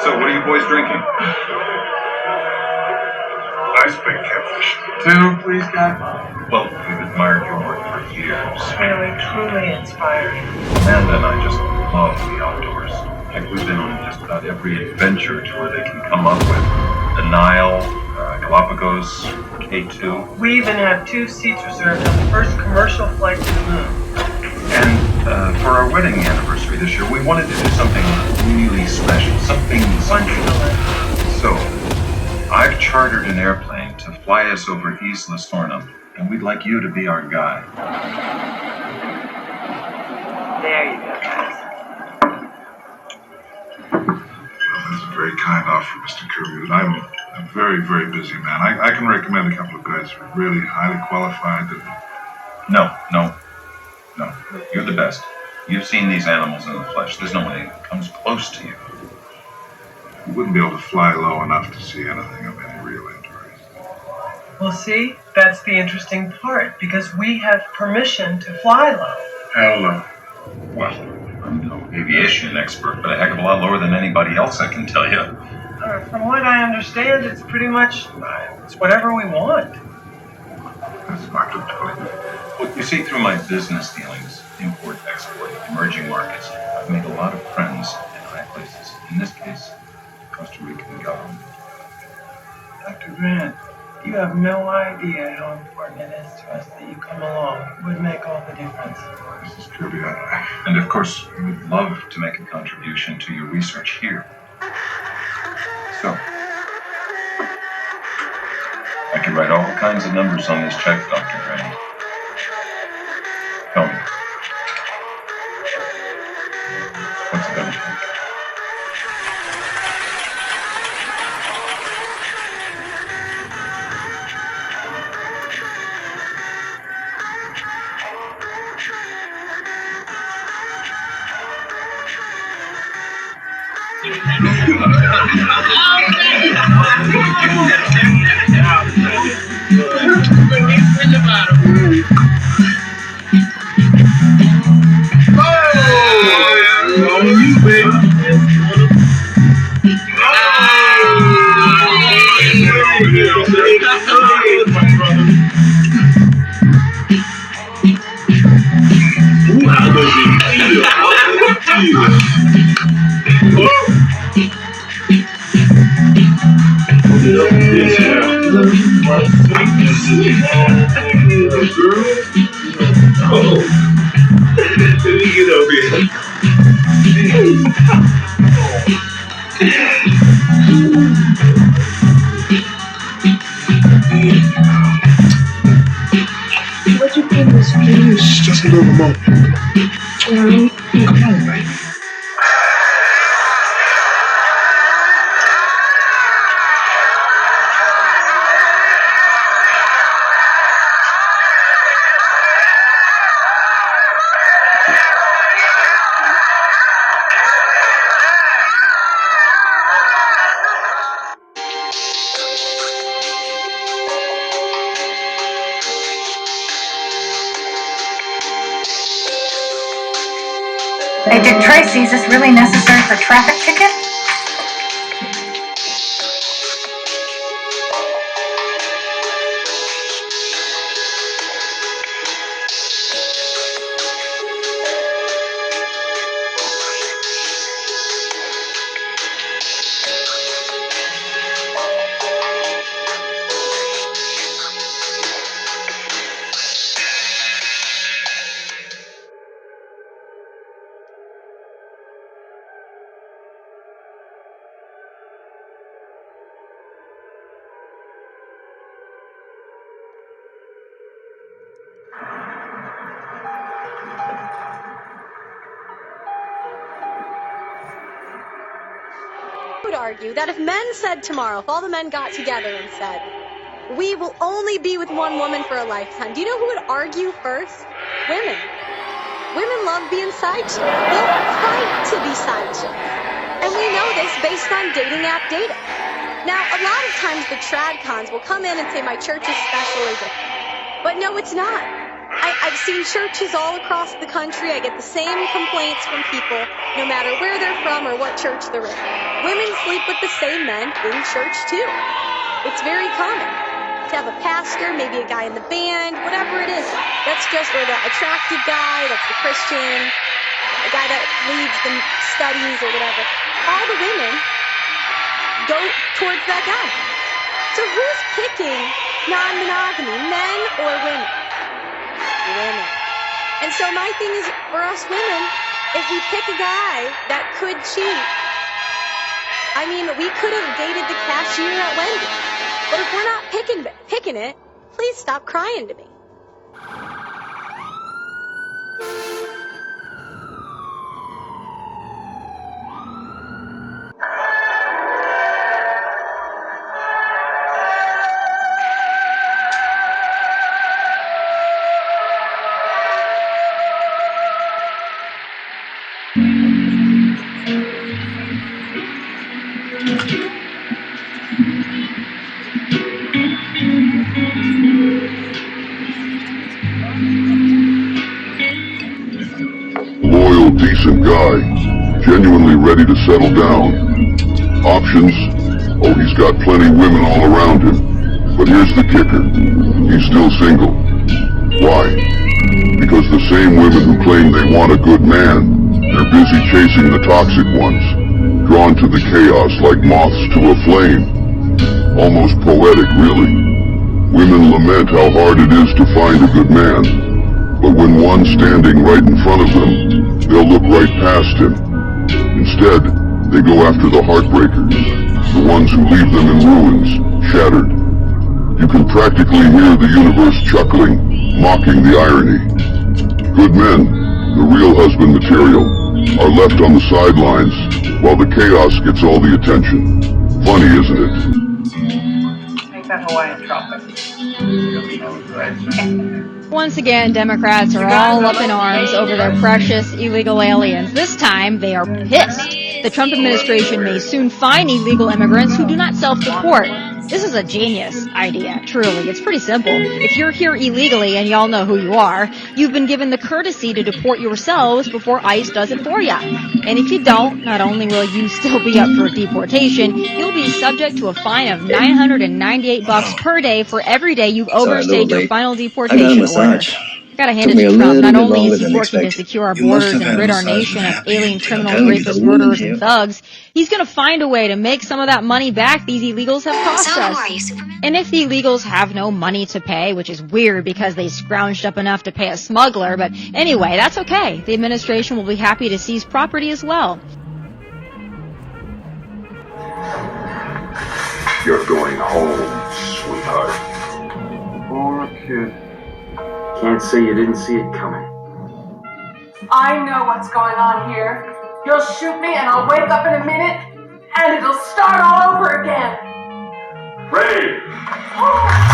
So, what are you boys drinking? Nice big catfish. Two, please, guy. Well, we've admired your work for years. Really, truly inspiring. Amanda and I just love the outdoors. Heck, we've been on just about every adventure tour they can come up with. The Nile, Galapagos, K2. We even have 2 seats reserved on the first commercial flight to the moon. And for our wedding anniversary this year, we wanted to do something really special. Something Once in a lifetime. So, I've chartered an airplane to fly us over Isla Sorna, and we'd like you to be our guide. There you go, guys. Well, that's a very kind offer, Mr. Kirby. I'm a very, very busy man. I can recommend a couple of guys who are really highly qualified. No. You're the best. You've seen these animals in the flesh. There's no one that comes close to you. You wouldn't be able to fly low enough to see anything of any real interest. Well, see, that's the interesting part, because we have permission to fly low. Hell no. Well, I'm no aviation expert, but a heck of a lot lower than anybody else, I can tell you. From what I understand, it's pretty much it's whatever we want. That's smart to tell you. Well, you see, through my business dealings, import, export, emerging markets, I've made a lot of friends in high places. In this case, Costa Rican government. Dr. Grant, you have no idea how important it is to us that you come along. It would make all the difference. Mrs. Kirby, And of course, we'd love to make a contribution to your research here. So, I can write all kinds of numbers on this check, Dr. Grant. Tell me. What's it gonna take? What you think was please? just a little moment. Come on, baby. Hey, Dick Tracy, is this really necessary for traffic ticket? argue that if men said tomorrow, if all the men got together and said, we will only be with one woman for a lifetime, do you know who would argue first? Women. Women love being side chicks. They'll fight to be side chicks. And we know this based on dating app data. Now, a lot of times the trad cons will come in and say, my church is special or different. But no, it's not. I've seen churches all across the country. I get the same complaints from people, no matter where they're from or what church they're in. Women sleep with the same men in church, too. It's very common to have a pastor, maybe a guy in the band, whatever it is. That's just, or the attractive guy, that's the Christian, the guy that leads the studies or whatever. All the women go towards that guy. So who's picking non-monogamy, men or women? Women. And so my thing is, for us women, if we pick a guy that could cheat, I mean, we could have dated the cashier at Wendy's. But if we're not picking it, please stop crying to me. Loyal, decent guy, genuinely ready to settle down. Options? Oh, he's got plenty women all around him. But here's the kicker. He's still single. Why? Because the same women who claim they want a good man, they're busy chasing the toxic ones, drawn to the chaos like moths to a flame. Almost poetic, really. Women lament how hard it is to find a good man. But when one's standing right in front of them, they'll look right past him. Instead, they go after the heartbreakers, the ones who leave them in ruins, shattered. You can practically hear the universe chuckling, mocking the irony. Good men, the real husband material, are left on the sidelines, while the chaos gets all the attention. Funny, isn't it? Make that Hawaiian trumpet. Once again, Democrats are all up in arms over their precious illegal aliens. This time, they are pissed. The Trump administration may soon fine illegal immigrants who do not self-deport. This is a genius idea, truly. It's pretty simple. If you're here illegally, and y'all know who you are, you've been given the courtesy to deport yourselves before ICE does it for you. And if you don't, not only will you still be up for deportation, you'll be subject to a fine of $998 per day for every day you've overstayed your final deportation order. Gotta hand it to Trump. Not only is he working to secure our borders and rid our nation of alien criminals, rapists, murderers, and thugs, he's gonna find a way to make some of that money back these illegals have cost us. And if the illegals have no money to pay, which is weird because they scrounged up enough to pay a smuggler, but anyway, that's okay. The administration will be happy to seize property as well. You're going home, sweetheart. Poor kid. Can't say you didn't see it coming. I know what's going on here. You'll shoot me and I'll wake up in a minute and it'll start all over again. Ray! Oh.